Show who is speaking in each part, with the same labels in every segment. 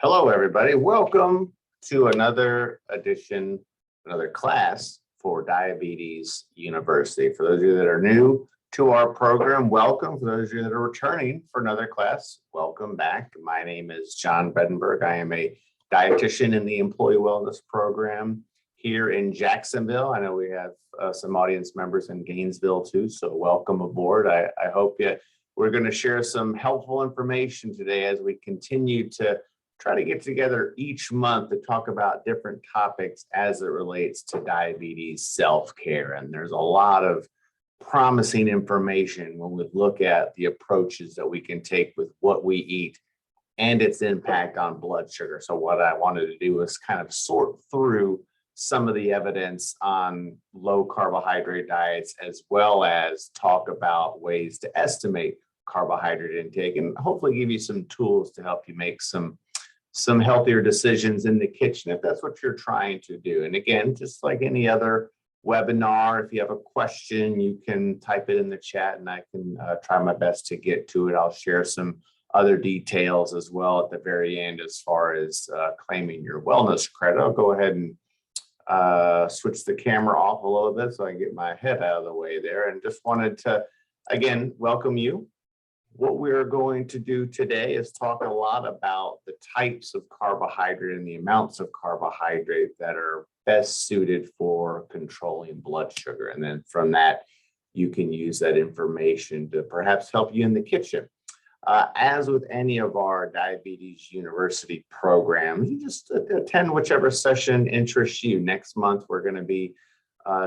Speaker 1: Hello, everybody. Welcome to another edition, another class for Diabetes University. For those of you that are new to our program, welcome. For those of you that are returning for another class, welcome back. My name is John Bedenberg. I am a dietitian in the Employee Wellness Program here in Jacksonville. I know we have some audience members in Gainesville too, so welcome aboard. I hope we're going to share some helpful information today as we continue to try to get together each month to talk about different topics as it relates to diabetes self-care. And there's a lot of promising information when we look at the approaches that we can take with what we eat and its impact on blood sugar. So what I wanted to do was kind of sort through some of the evidence on low carbohydrate diets, as well as talk about ways to estimate carbohydrate intake and hopefully give you some tools to help you make some healthier decisions in the kitchen if that's what you're trying to do. And again, just like any other webinar, if you have a question, you can type it in the chat and I can try my best to get to it. I'll share some other details as well at the very end as far as claiming your wellness credit. I'll go ahead and switch the camera off a little bit so I can get my head out of the way there, and just wanted to, again, welcome you. What we're going to do today is talk a lot about the types of carbohydrate and the amounts of carbohydrate that are best suited for controlling blood sugar. And then from that, you can use that information to perhaps help you in the kitchen. As with any of our Diabetes University programs, you just attend whichever session interests you. Next month, we're going to be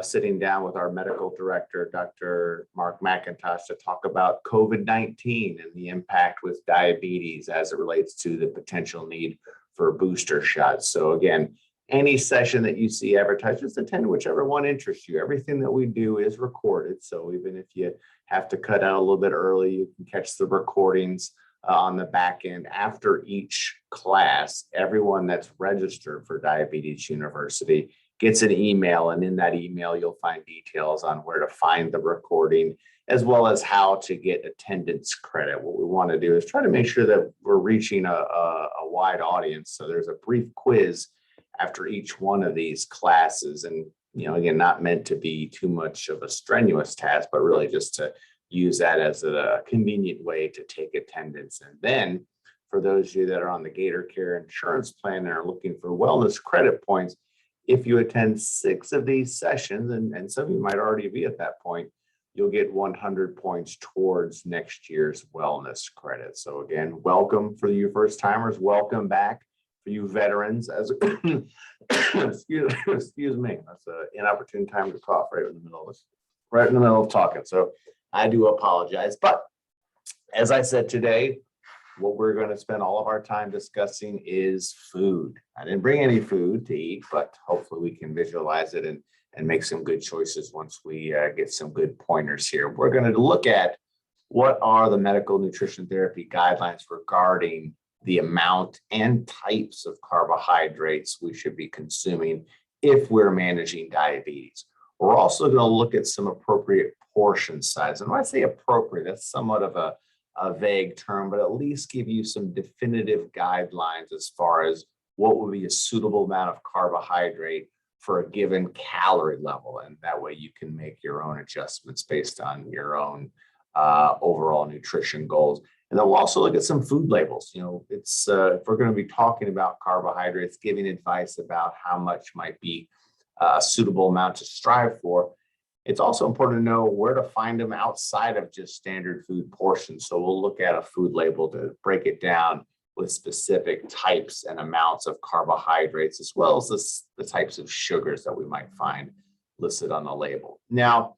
Speaker 1: sitting down with our medical director, Dr. Mark McIntosh, to talk about COVID-19 and the impact with diabetes as it relates to the potential need for booster shots. So again, any session that you see advertised, just attend whichever one interests you. Everything that we do is recorded. So even if you have to cut out a little bit early, you can catch the recordings on the back end. After each class, everyone that's registered for Diabetes University gets an email, and in that email, you'll find details on where to find the recording, as well as how to get attendance credit. What we want to do is try to make sure that we're reaching a wide audience. So there's a brief quiz after each one of these classes. And, again, not meant to be too much of a strenuous task, but really just to use that as a convenient way to take attendance. And then for those of you that are on the Gator Care insurance plan and are looking for wellness credit points, if you attend 6 of these sessions, and some of you might already be at that point, you'll get 100 points towards next year's wellness credit. So again, welcome for you first timers, welcome back for you veterans. As excuse me, that's an inopportune time to cough right in the middle of talking. So I do apologize. But as I said today, what we're going to spend all of our time discussing is food. I didn't bring any food to eat, but hopefully we can visualize it and make some good choices once we get some good pointers here. We're going to look at what are the medical nutrition therapy guidelines regarding the amount and types of carbohydrates we should be consuming if we're managing diabetes. We're also going to look at some appropriate portion size. And when I say appropriate, that's somewhat of a vague term, but at least give you some definitive guidelines as far as what would be a suitable amount of carbohydrate for a given calorie level. And that way you can make your own adjustments based on your own overall nutrition goals. And then we'll also look at some food labels. It's if we're going to be talking about carbohydrates, giving advice about how much might be a suitable amount to strive for, it's also important to know where to find them outside of just standard food portions. So we'll look at a food label to break it down with specific types and amounts of carbohydrates, as well as the types of sugars that we might find listed on the label. Now,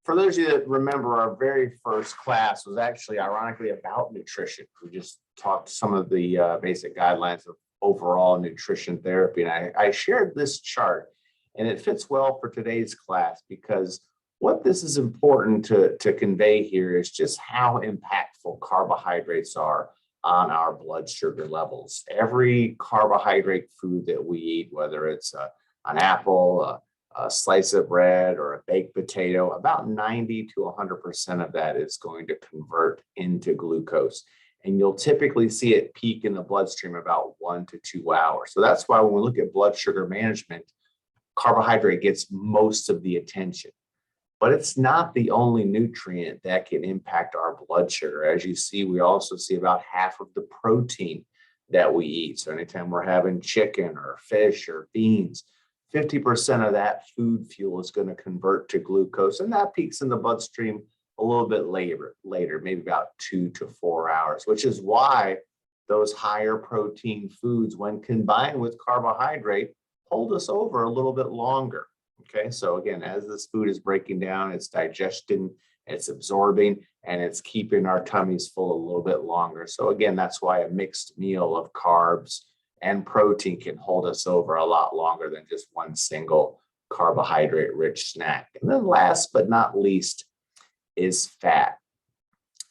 Speaker 1: for those of you that remember, our very first class was actually ironically about nutrition. We just talked some of the basic guidelines of overall nutrition therapy. And I shared this chart, and it fits well for today's class because what this is important to convey here is just how impactful carbohydrates are on our blood sugar levels. Every carbohydrate food that we eat, whether it's an apple, a slice of bread, or a baked potato, about 90 to 100% of that is going to convert into glucose. And you'll typically see it peak in the bloodstream about 1 to 2 hours. So that's why when we look at blood sugar management, carbohydrate gets most of the attention. But it's not the only nutrient that can impact our blood sugar. As you see, we also see about half of the protein that we eat. So anytime we're having chicken or fish or beans, 50% of that food fuel is going to convert to glucose, and that peaks in the bloodstream a little bit later, maybe about 2 to 4 hours, which is why those higher protein foods, when combined with carbohydrate, hold us over a little bit longer. Okay, so again, as this food is breaking down, it's digesting, it's absorbing, and it's keeping our tummies full a little bit longer. So again, that's why a mixed meal of carbs and protein can hold us over a lot longer than just one single carbohydrate-rich snack. And then last but not least is fat.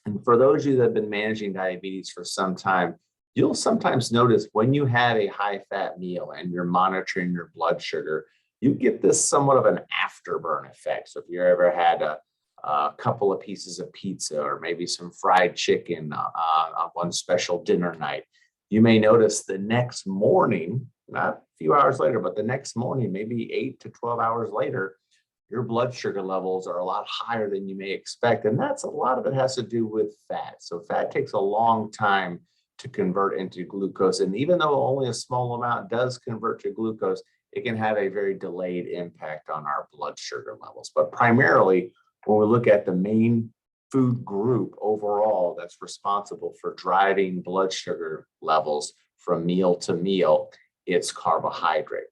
Speaker 1: And for those of you that have been managing diabetes for some time, you'll sometimes notice when you have a high-fat meal and you're monitoring your blood sugar, you get this somewhat of an afterburn effect. So if you ever had a couple of pieces of pizza or maybe some fried chicken on one special dinner night, you may notice the next morning, not a few hours later, but the next morning, maybe 8 to 12 hours later, your blood sugar levels are a lot higher than you may expect. And that's a lot of it has to do with fat. So fat takes a long time to convert into glucose. And even though only a small amount does convert to glucose, it can have a very delayed impact on our blood sugar levels. But primarily, when we look at the main food group overall that's responsible for driving blood sugar levels from meal to meal, it's carbohydrate.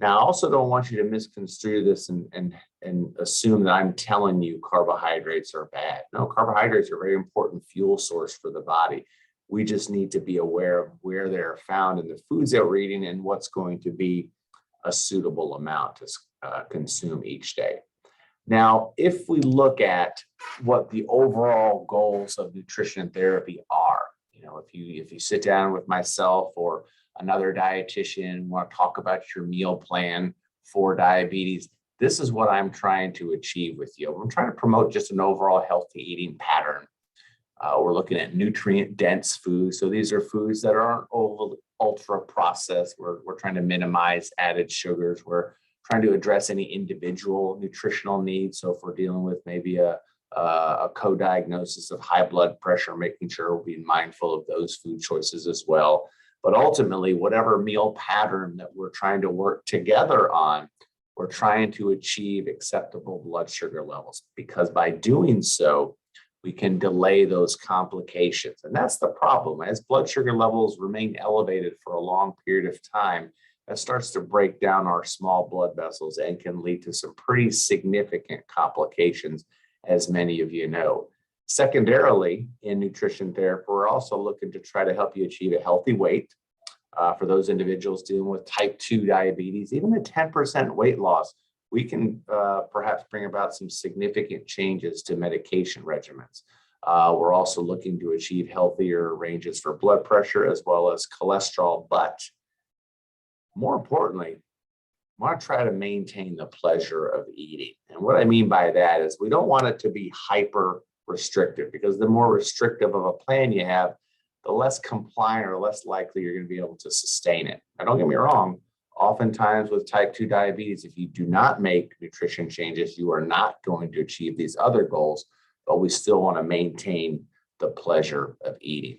Speaker 1: Now, I also don't want you to misconstrue this and assume that I'm telling you carbohydrates are bad. No, carbohydrates are a very important fuel source for the body. We just need to be aware of where they're found in the foods that we're eating and what's going to be a suitable amount to consume each day. Now, if we look at what the overall goals of nutrition therapy are, if you sit down with myself or another dietitian, want to talk about your meal plan for diabetes, this is what I'm trying to achieve with you. I'm trying to promote just an overall healthy eating pattern. We're looking at nutrient-dense foods. So these are foods that aren't ultra processed. We're trying to minimize added sugars. We're trying to address any individual nutritional needs. So if we're dealing with maybe a co-diagnosis of high blood pressure, making sure we're being mindful of those food choices as well. But ultimately, whatever meal pattern that we're trying to work together on, we're trying to achieve acceptable blood sugar levels, because by doing so, we can delay those complications. And that's the problem. As blood sugar levels remain elevated for a long period of time, that starts to break down our small blood vessels and can lead to some pretty significant complications, as many of you know. Secondarily, in nutrition therapy, we're also looking to try to help you achieve a healthy weight. For those individuals dealing with type 2 diabetes, even a 10% weight loss, we can perhaps bring about some significant changes to medication regimens. We're also looking to achieve healthier ranges for blood pressure as well as cholesterol. But more importantly, I want to try to maintain the pleasure of eating. And what I mean by that is we don't want it to be hyper restrictive, because the more restrictive of a plan you have, the less compliant or less likely you're going to be able to sustain it. Now, don't get me wrong. Oftentimes with type 2 diabetes, if you do not make nutrition changes, you are not going to achieve these other goals, but we still want to maintain the pleasure of eating.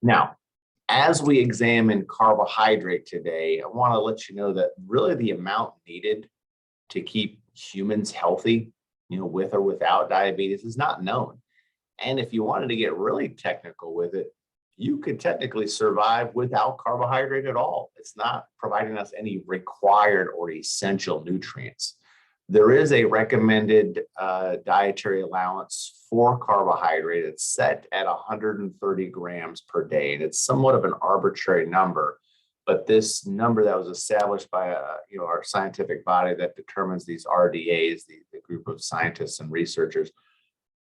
Speaker 1: Now, as we examine carbohydrate today, I want to let you know that really the amount needed to keep humans healthy, with or without diabetes, is not known. And if you wanted to get really technical with it, you could technically survive without carbohydrate at all. It's not providing us any required or essential nutrients. There is a recommended dietary allowance for carbohydrate. It's set at 130 grams per day, and it's somewhat of an arbitrary number. But this number that was established by our scientific body that determines these RDAs, the group of scientists and researchers,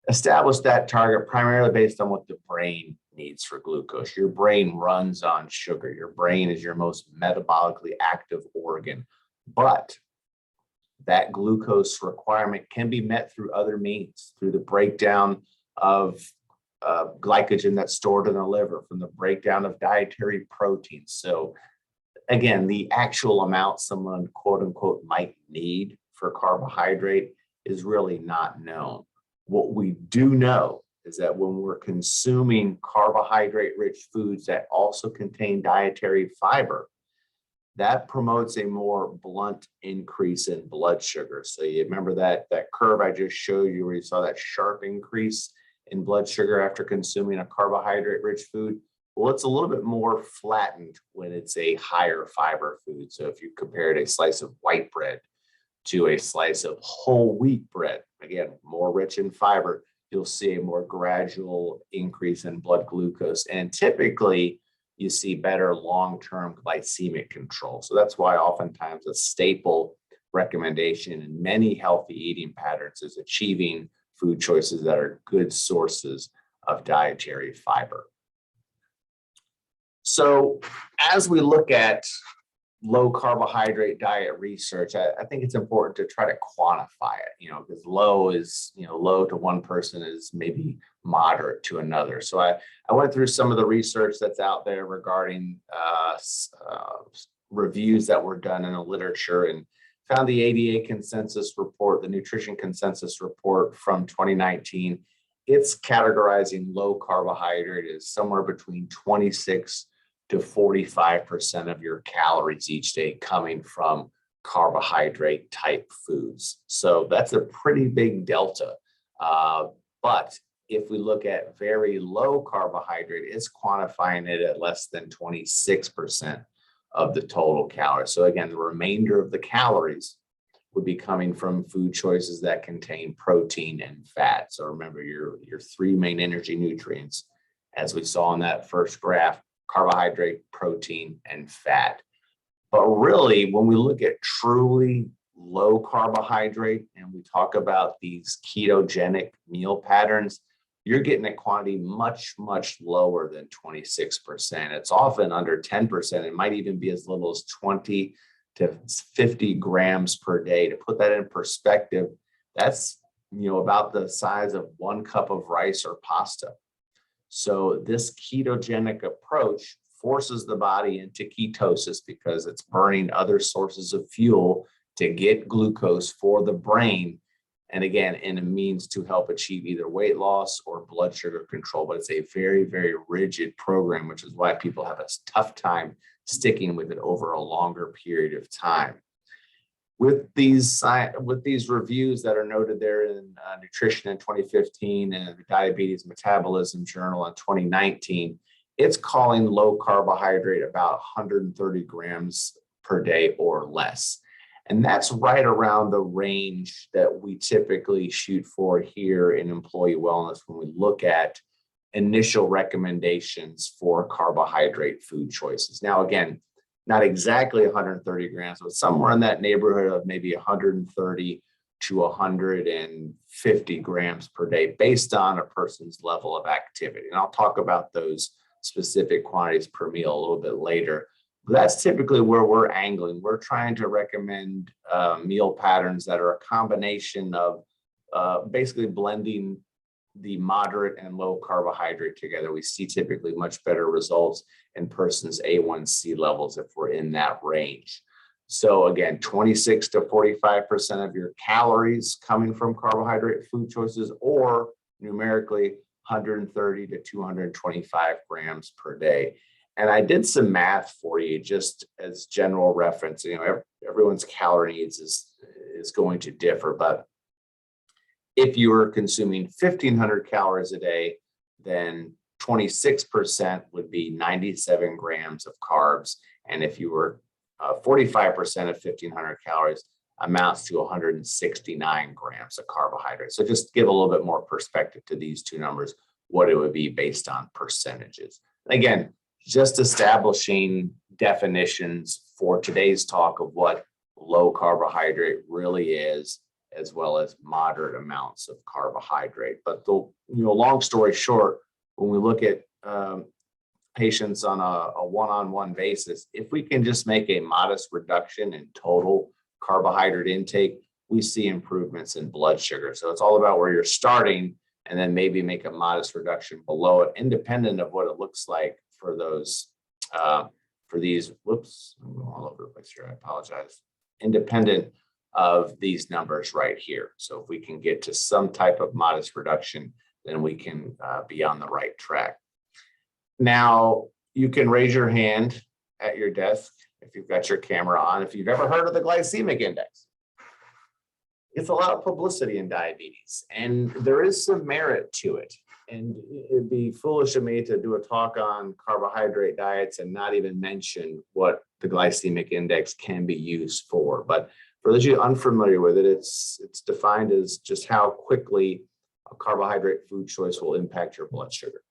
Speaker 1: established that target primarily based on what the brain needs for glucose. Your brain runs on sugar. Your brain is your most metabolically active organ. But that glucose requirement can be met through other means, through the breakdown of glycogen that's stored in the liver from the breakdown of dietary proteins. So again, the actual amount someone quote unquote might need for carbohydrate is really not known. What we do know is that when we're consuming carbohydrate rich foods that also contain dietary fiber, that promotes a more blunt increase in blood sugar. So you remember that curve I just showed you where you saw that sharp increase in blood sugar after consuming a carbohydrate rich food? Well, it's a little bit more flattened when it's a higher fiber food. So if you compared a slice of white bread to a slice of whole wheat bread, again, more rich in fiber, you'll see a more gradual increase in blood glucose. And typically, you see better long-term glycemic control. So that's why oftentimes a staple recommendation in many healthy eating patterns is achieving food choices that are good sources of dietary fiber. So as we look at low carbohydrate diet research, I think it's important to try to quantify it, because low is, low to one person is maybe moderate to another. So I went through some of the research that's out there regarding reviews that were done in the literature and found the ADA consensus report, the nutrition consensus report from 2019. It's categorizing low carbohydrate as somewhere between 26 to 45% of your calories each day coming from carbohydrate type foods. So that's a pretty big delta. But if we look at very low carbohydrate, it's quantifying it at less than 26% of the total calories. So again, the remainder of the calories would be coming from food choices that contain protein and fat. So remember your three main energy nutrients, as we saw in that first graph: carbohydrate, protein, and fat. But really, when we look at truly low carbohydrate and we talk about these ketogenic meal patterns, you're getting a quantity much, much lower than 26%. It's often under 10%. It might even be as little as 20 to 50 grams per day. To put that in perspective, that's about the size of 1 cup of rice or pasta. So this ketogenic approach forces the body into ketosis because it's burning other sources of fuel to get glucose for the brain. And again, in a means to help achieve either weight loss or blood sugar control. But it's a very, very rigid program, which is why people have a tough time sticking with it over a longer period of time. With these reviews that are noted there in Nutrition in 2015 and the Diabetes Metabolism Journal in 2019, it's calling low carbohydrate about 130 grams per day or less. And that's right around the range that we typically shoot for here in employee wellness when we look at initial recommendations for carbohydrate food choices. Now, again, not exactly 130 grams, but somewhere in that neighborhood of maybe 130 to 150 grams per day based on a person's level of activity. And I'll talk about those specific quantities per meal a little bit later. But that's typically where we're angling. We're trying to recommend meal patterns that are a combination of basically blending the moderate and low carbohydrate together. We see typically much better results in persons' A1C levels if we're in that range. So again, 26 to 45% of your calories coming from carbohydrate food choices, or numerically 130 to 225 grams per day. And I did some math for you just as general reference. Everyone's calorie needs is going to differ, but if you were consuming 1,500 calories a day, then 26% would be 97 grams of carbs. And if you were 45% of 1,500 calories, amounts to 169 grams of carbohydrates. So just give a little bit more perspective to these two numbers, what it would be based on percentages. Again, just establishing definitions for today's talk of what low carbohydrate really is, as well as moderate amounts of carbohydrate. But long story short, when we look at patients on a one-on-one basis, if we can just make a modest reduction in total carbohydrate intake, we see improvements in blood sugar. So it's all about where you're starting and then maybe make a modest reduction below it, independent of what it looks like for those, for these, whoops, I'm going all over the place here, I apologize, independent of these numbers right here. So if we can get to some type of modest reduction, then we can be on the right track. Now, you can raise your hand at your desk if you've got your camera on, if you've ever heard of the glycemic index. It's a lot of publicity in diabetes, and there is some merit to it. And it'd be foolish of me to do a talk on carbohydrate diets and not even mention what the glycemic index can be used for. But for those of you unfamiliar with it, it's defined as just how quickly a carbohydrate food choice will impact your blood sugar.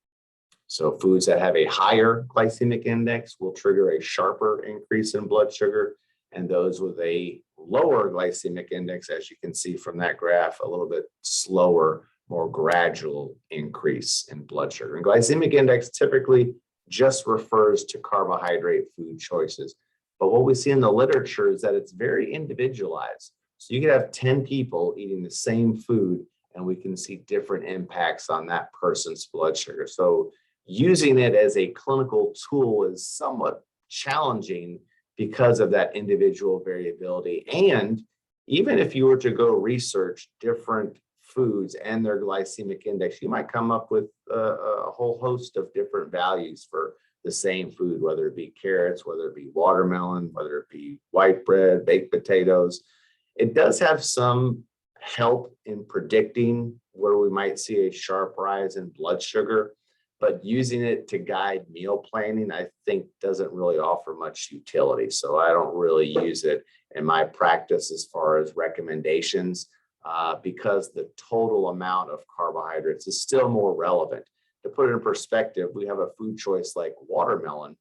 Speaker 1: So foods that have a higher glycemic index will trigger a sharper increase in blood sugar, and those with a lower glycemic index, as you can see from that graph, a little bit slower, more gradual increase in blood sugar. And glycemic index typically just refers to carbohydrate food choices. But what we see in the literature is that it's very individualized. So you could have 10 people eating the same food, and we can see different impacts on that person's blood sugar. So using it as a clinical tool is somewhat challenging because of that individual variability. And even if you were to go research different foods and their glycemic index, you might come up with a whole host of different values for the same food, whether it be carrots, whether it be watermelon, whether it be white bread, baked potatoes. It does have some help in predicting where we might see a sharp rise in blood sugar, but using it to guide meal planning, I think doesn't really offer much utility. So I don't really use it in my practice as far as recommendations, because the total amount of carbohydrates is still more relevant. To put it in perspective, we have a food choice like watermelon,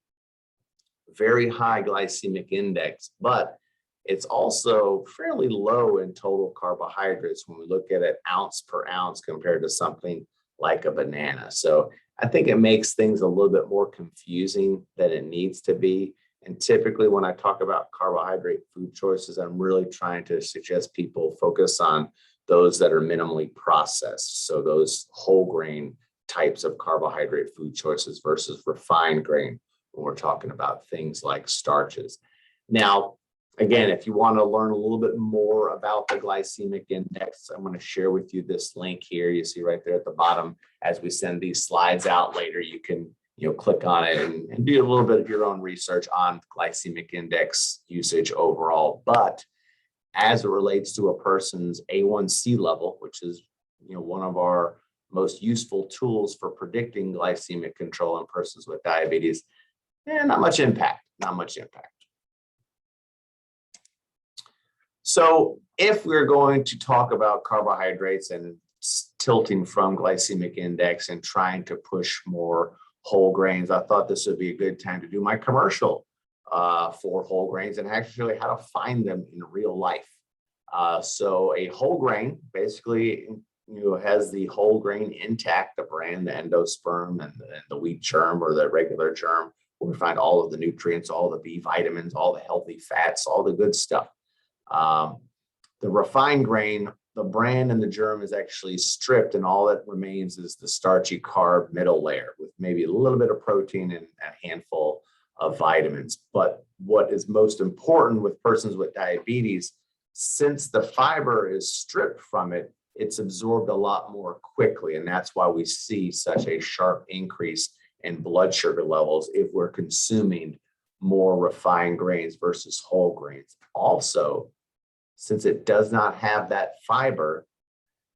Speaker 1: very high glycemic index, but it's also fairly low in total carbohydrates when we look at it ounce per ounce compared to something like a banana. So I think it makes things a little bit more confusing than it needs to be. And typically when I talk about carbohydrate food choices, I'm really trying to suggest people focus on those that are minimally processed. So those whole grain types of carbohydrate food choices versus refined grain when we're talking about things like starches. Now, again, if you want to learn a little bit more about the glycemic index, I'm going to share with you this link here. You see right there at the bottom, as we send these slides out later, you can click on it and do a little bit of your own research on glycemic index usage overall. But as it relates to a person's A1C level, which is one of our most useful tools for predicting glycemic control in persons with diabetes, not much impact. So if we're going to talk about carbohydrates and tilting from glycemic index and trying to push more whole grains, I thought this would be a good time to do my commercial for whole grains and actually how to find them in real life. So a whole grain basically has the whole grain intact, the bran, the endosperm, and the wheat germ or the regular germ, where we find all of the nutrients, all the B vitamins, all the healthy fats, all the good stuff. The refined grain, the bran and the germ is actually stripped, and all that remains is the starchy carb middle layer with maybe a little bit of protein and a handful of vitamins. But what is most important with persons with diabetes, since the fiber is stripped from it, it's absorbed a lot more quickly. And that's why we see such a sharp increase in blood sugar levels if we're consuming more refined grains versus whole grains. Also, since it does not have that fiber,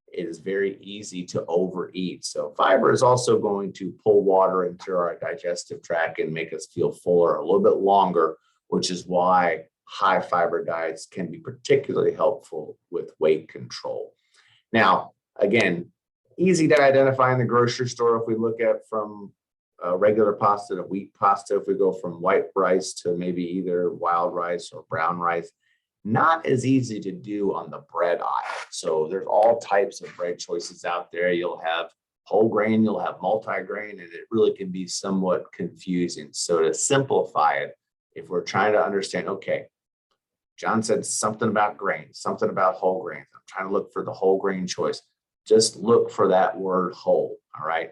Speaker 1: it is very easy to overeat. So fiber is also going to pull water into our digestive tract and make us feel fuller a little bit longer, which is why high fiber diets can be particularly helpful with weight control. Now, again, easy to identify in the grocery store if we look at from regular pasta to wheat pasta, if we go from white rice to maybe either wild rice or brown rice. Not as easy to do on the bread aisle. So there's all types of bread choices out there. You'll have whole grain, you'll have multi-grain, and it really can be somewhat confusing. So to simplify it, if we're trying to understand, okay, John said something about grains, something about whole grains. I'm trying to look for the whole grain choice. just look for that word whole, all right?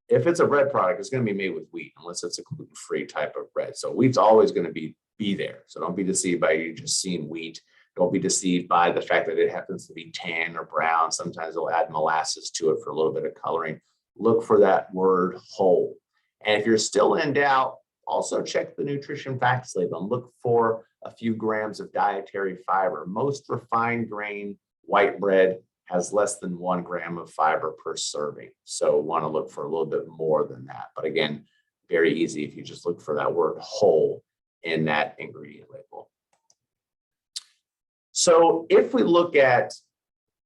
Speaker 1: If it's a bread product, it's going to be made with wheat, unless it's a gluten-free type of bread. So wheat's always going to be there. So don't be deceived by you just seeing wheat. Don't be deceived by the fact that it happens to be tan or brown. Sometimes they'll add molasses to it for a little bit of coloring. Look for that word whole. And if you're still in doubt, also check the nutrition facts label and look for a few grams of dietary fiber. Most refined grain white bread has less than 1 gram of fiber per serving. So want to look for a little bit more than that. But again, very easy if you just look for that word whole in that ingredient label. So if we look at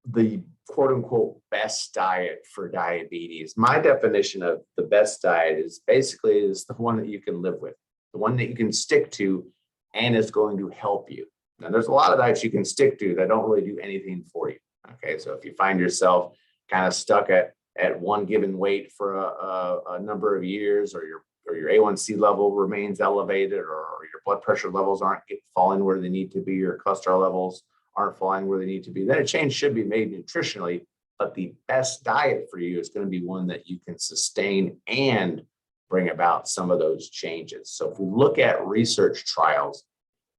Speaker 1: the quote unquote best diet for diabetes, my definition of the best diet is basically the one that you can live with, the one that you can stick to and is going to help you. Now there's a lot of diets you can stick to that don't really do anything for you. Okay, so if you find yourself kind of stuck at one given weight for a number of years, or your A1C level remains elevated, or your blood pressure levels aren't falling where they need to be, your cholesterol levels aren't falling where they need to be, then a change should be made nutritionally. But the best diet for you is going to be one that you can sustain and bring about some of those changes. So if we look at research trials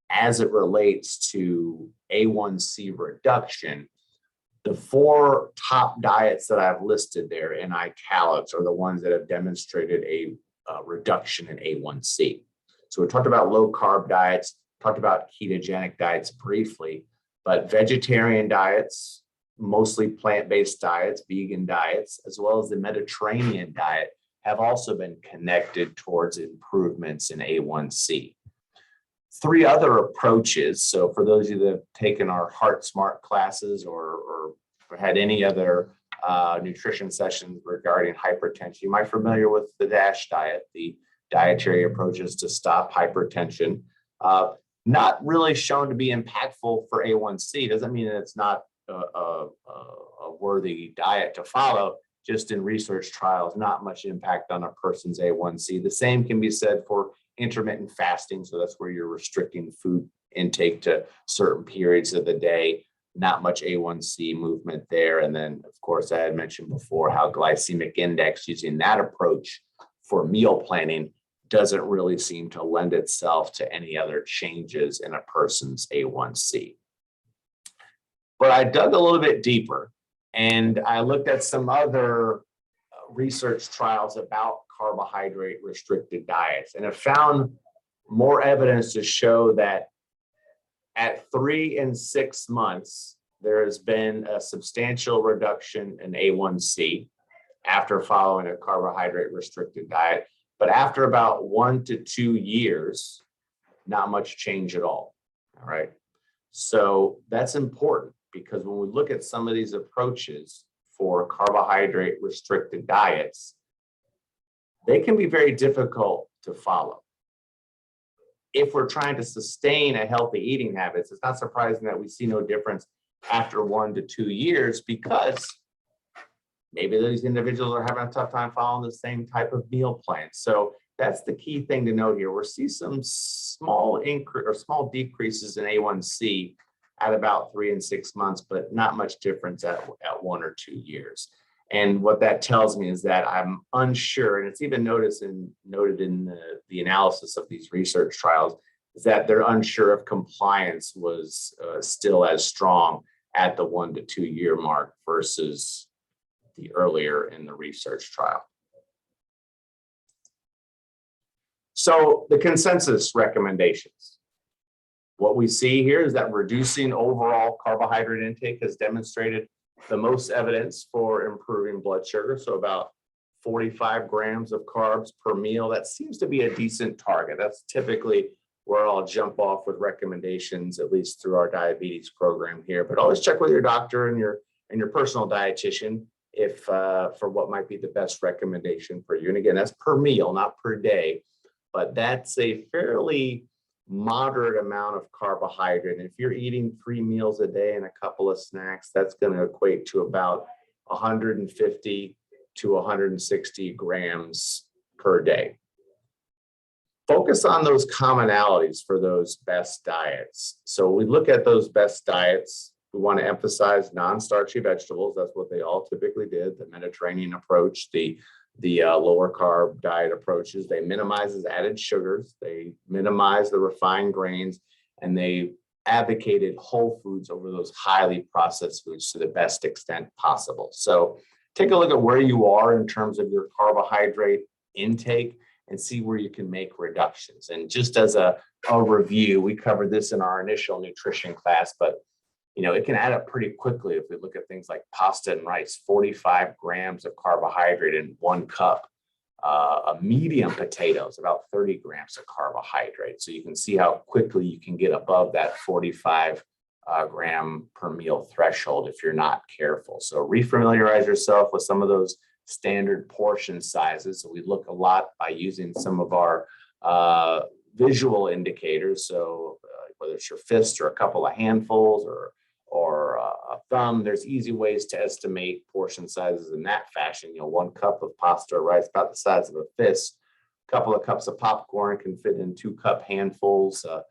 Speaker 1: as it relates to A1C reduction, the 4 top diets that I've listed there in italics are the ones that have demonstrated a reduction in A1C. So we talked about low carb diets, talked about ketogenic diets briefly, but vegetarian diets, mostly plant-based diets, vegan diets, as well as the Mediterranean diet have also been connected towards improvements in A1C. 3 other approaches. So for those of you that have taken our Heart Smart classes or had any other nutrition sessions regarding hypertension, you might be familiar with the DASH diet, the dietary approaches to stop hypertension. Not really shown to be impactful for A1C. Doesn't mean that it's not a worthy diet to follow. Just in research trials, not much impact on a person's A1C. The same can be said for intermittent fasting. So that's where you're restricting food intake to certain periods of the day. Not much A1C movement there. And then, of course, I had mentioned before how glycemic index using that approach for meal planning doesn't really seem to lend itself to any other changes in a person's A1C. But I dug a little bit deeper and I looked at some other research trials about carbohydrate restricted diets and have found more evidence to show that at 3 and 6 months, there has been a substantial reduction in A1C after following a carbohydrate restricted diet. But after about 1 to 2 years, not much change at all. All right. So that's important because when we look at some of these approaches for carbohydrate restricted diets, they can be very difficult to follow. If we're trying to sustain a healthy eating habits, it's not surprising that we see no difference after 1 to 2 years because maybe those individuals are having a tough time following the same type of meal plan. So that's the key thing to note here. We'll see some small increase or small decreases in A1C at about 3 and 6 months, but not much difference at 1 or 2 years. And what that tells me is that I'm unsure, and it's even noted in the analysis of these research trials, is that they're unsure if compliance was still as strong at the 1 to 2 year mark versus the earlier in the research trial. So the consensus recommendations. What we see here is that reducing overall carbohydrate intake has demonstrated the most evidence for improving blood sugar. So about 45 grams of carbs per meal. That seems to be a decent target. That's typically where I'll jump off with recommendations, at least through our diabetes program here. But always check with your doctor and your personal dietitian if for what might be the best recommendation for you. And again, that's per meal, not per day, but that's a fairly moderate amount of carbohydrate. And if you're eating 3 meals a day and a couple of snacks, that's going to equate to about 150 to 160 grams per day. Focus on those commonalities for those best diets. So we look at those best diets We want to emphasize non-starchy vegetables. That's what they all typically did. The Mediterranean approach, the lower carb diet approaches, they minimizes added sugars, they minimize the refined grains, and they advocated whole foods over those highly processed foods to the best extent possible. So take a look at where you are in terms of your carbohydrate intake and see where you can make reductions. And just as a review, we covered this in our initial nutrition class, but it can add up pretty quickly if we look at things like pasta and rice, 45 grams of carbohydrate in 1 cup. A medium potato is about 30 grams of carbohydrate. So you can see how quickly you can get above that 45 gram per meal threshold if you're not careful. So refamiliarize yourself with some of those standard portion sizes. So we look a lot by using some of our visual indicators. So whether it's your fist or a couple of handfuls or a thumb, there's easy ways to estimate portion sizes in that fashion. 1 cup of pasta or rice about the size of a fist. A couple of cups of popcorn can fit in 2 cup handfuls. A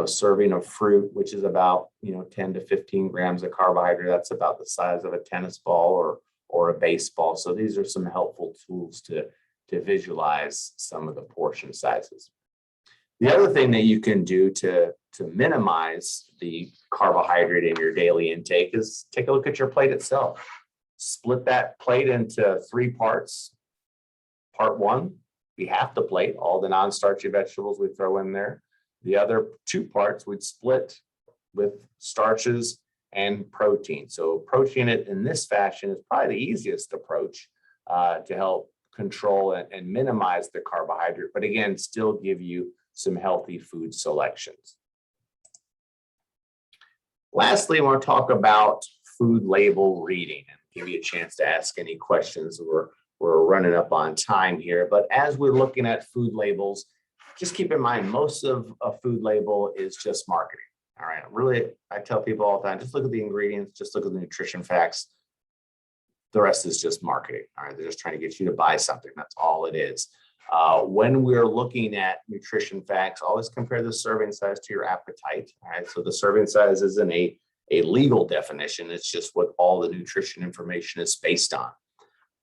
Speaker 1: serving of fruit, which is about 10 to 15 grams of carbohydrate. That's about the size of a tennis ball or a baseball. So these are some helpful tools to visualize some of the portion sizes. The other thing that you can do to minimize the carbohydrate in your daily intake is take a look at your plate itself. Split that plate into 3 parts. Part 1, we have to plate all the non-starchy vegetables we throw in there. The other 2 parts we'd split with starches and protein. So approaching it in this fashion is probably the easiest approach to help control and minimize the carbohydrate, but again, still give you some healthy food selections. Lastly, I want to talk about food label reading and give you a chance to ask any questions. We're running up on time here, but as we're looking at food labels, just keep in mind, most of a food label is just marketing. All right. I tell people all the time, just look at the ingredients, just look at the nutrition facts. The rest is just marketing. All right. They're just trying to get you to buy something. That's all it is. When we're looking at nutrition facts, always compare the serving size to your appetite. All right. So the serving size isn't a legal definition. It's just what all the nutrition information is based on.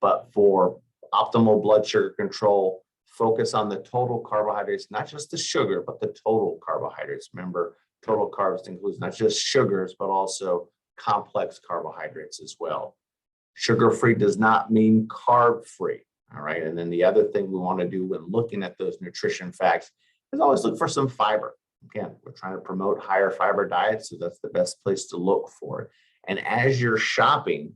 Speaker 1: But for optimal blood sugar control, focus on the total carbohydrates, not just the sugar, but the total carbohydrates. Remember, total carbs includes not just sugars, but also complex carbohydrates as well. Sugar-free does not mean carb-free. All right. And then the other thing we want to do when looking at those nutrition facts is always look for some fiber. Again, we're trying to promote higher fiber diets, so that's the best place to look for it. And as you're shopping,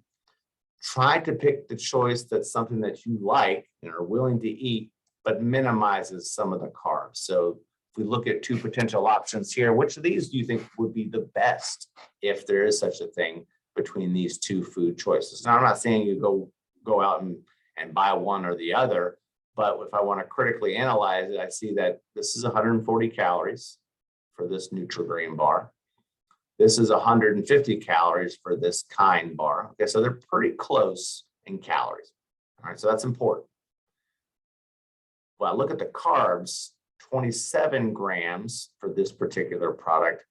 Speaker 1: try to pick the choice that's something that you like and are willing to eat, but minimizes some of the carbs. So if we look at 2 potential options here, which of these do you think would be the best if there is such a thing between these 2 food choices? Now, I'm not saying you go out and buy one or the other, but if I want to critically analyze it, I see that this is 140 calories for this Nutri-Grain bar. This is 150 calories for this Kind bar. Okay, so they're pretty close in calories. All right, so that's important. Well, I look at the carbs, 27 grams for this particular product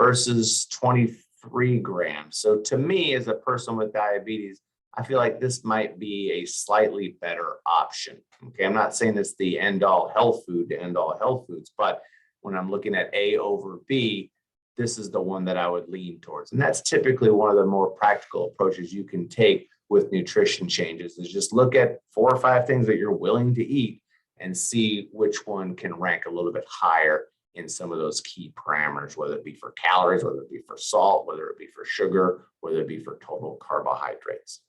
Speaker 1: versus 23 grams. So to me, as a person with diabetes, I feel like this might be a slightly better option. Okay, I'm not saying it's the end-all health food to end-all health foods, but when I'm looking at A over B, this is the one that I would lean towards. And that's typically one of the more practical approaches you can take with nutrition changes, is just look at 4 or 5 things that you're willing to eat and see which one can rank a little bit higher in some of those key parameters, whether it be for calories, whether it be for salt, whether it be for sugar, whether it be for total carbohydrates.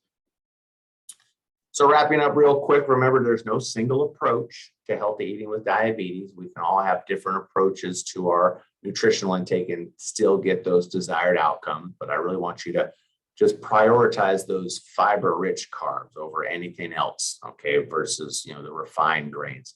Speaker 1: So wrapping up real quick, remember there's no single approach to healthy eating with diabetes. We can all have different approaches to our nutritional intake and still get those desired outcomes. But I really want you to just prioritize those fiber-rich carbs over anything else, okay, versus the refined grains.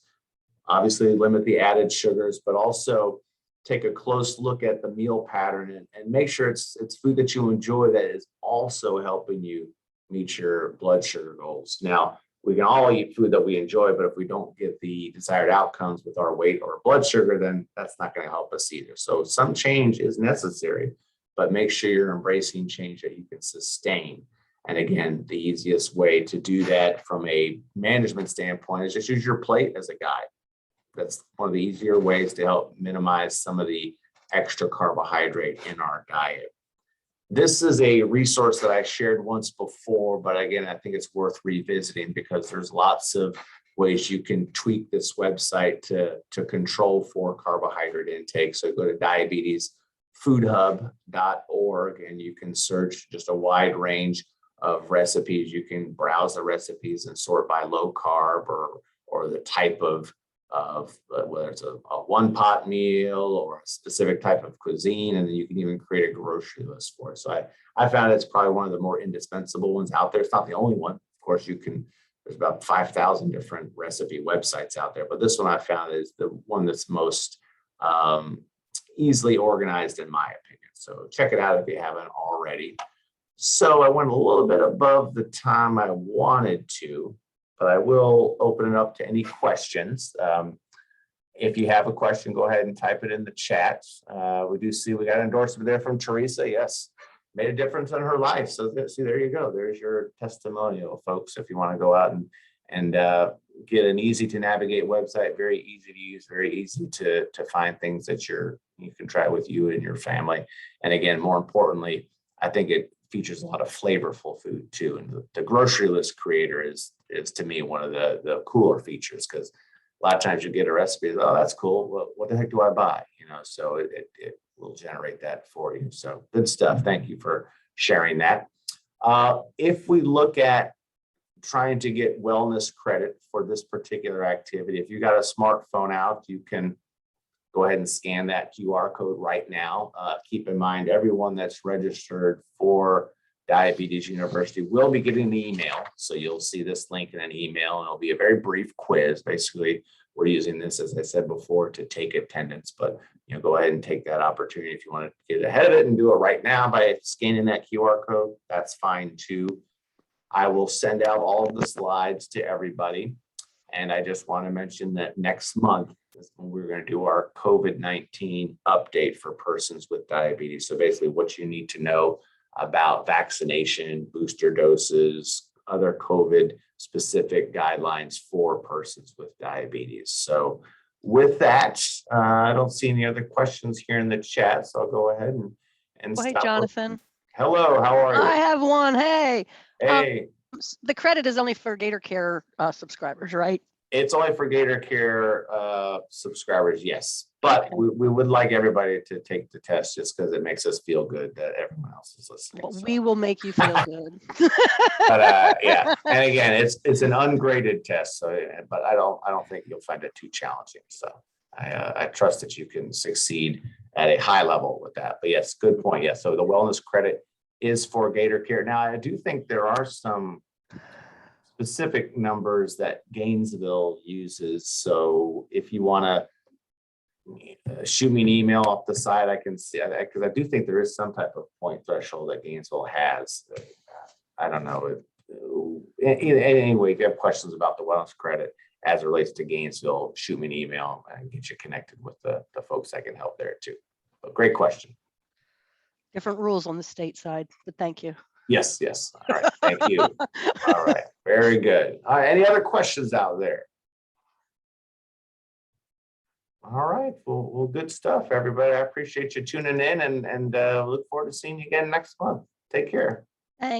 Speaker 1: Obviously, limit the added sugars, but also take a close look at the meal pattern and make sure it's food that you enjoy that is also helping you meet your blood sugar goals. Now, we can all eat food that we enjoy, but if we don't get the desired outcomes with our weight or blood sugar, then that's not going to help us either. So some change is necessary, but make sure you're embracing change that you can sustain. And again, the easiest way to do that from a management standpoint is just use your plate as a guide. That's one of the easier ways to help minimize some of the extra carbohydrate in our diet. This is a resource that I shared once before, but again, I think it's worth revisiting because there's lots of ways you can tweak this website to control for carbohydrate intake. So go to diabetesfoodhub.org and you can search just a wide range of recipes. You can browse the recipes and sort by low carb or the type of whether it's a one pot meal or a specific type of cuisine, and then you can even create a grocery list for it. So I found it's probably one of the more indispensable ones out there. It's not the only one. Of course, there's about 5,000 different recipe websites out there, but this one I found is the one that's most easily organized in my opinion. So check it out if you haven't already. So I went a little bit above the time I wanted to, but I will open it up to any questions. If you have a question, go ahead and type it in the chat. We do see we got an endorsement there from Teresa. Yes, made a difference in her life. So see, there you go. There's your testimonial, folks. If you want to go out and get an easy to navigate website, very easy to use, very easy to find things that you can try with you and your family. And again, more importantly, I think it features a lot of flavorful food too. And the grocery list creator is to me one of the cooler features, because a lot of times you get a recipe, oh, that's cool. Well, what the heck do I buy? So it will generate that for you. So good stuff. Thank you for sharing that. If we look at trying to get wellness credit for this particular activity, if you got a smartphone out, you can go ahead and scan that QR code right now. Keep in mind, everyone that's registered for Diabetes University will be getting an email. So you'll see this link in an email, and it'll be a very brief quiz. Basically, we're using this, as I said before, to take attendance, but go ahead and take that opportunity. If you want to get ahead of it and do it right now by scanning that QR code, that's fine too. I will send out all of the slides to everybody. And I just want to mention that next month is when we're going to do our COVID-19 update for persons with diabetes. So basically what you need to know about vaccination, booster doses, other COVID specific guidelines for persons with diabetes. So with that, I don't see any other questions here in the chat. So I'll go ahead and
Speaker 2: Well, hey,
Speaker 1: stop.
Speaker 2: Jonathan.
Speaker 1: Hello, how are you?
Speaker 2: I have one. Hey.
Speaker 1: Hey.
Speaker 2: The credit is only for Gator Care subscribers, right?
Speaker 1: It's only for Gator Care subscribers, yes. But we would like everybody to take the test just because it makes us feel good that everyone else is listening.
Speaker 2: Well, we will make you feel good.
Speaker 1: But yeah, and again, it's an ungraded test, so but I don't think you'll find it too challenging. So I trust that you can succeed at a high level with that. But yes, good point. Yes, so the wellness credit is for Gator Care. Now, I do think there are some specific numbers that Gainesville uses. So if you want to shoot me an email off the side, I can see that, because I do think there is some type of point threshold that Gainesville has. I don't know. Anyway, if you have questions about the wellness credit as it relates to Gainesville, shoot me an email and get you connected with the folks that can help there too. But great question.
Speaker 2: Different rules on the state side, but thank you.
Speaker 1: Yes. All right. Thank you. All right. Very good. All right. Any other questions out there? All right. Well, good stuff, everybody. I appreciate you tuning in and look forward to seeing you again next month. Take care.
Speaker 2: Thanks.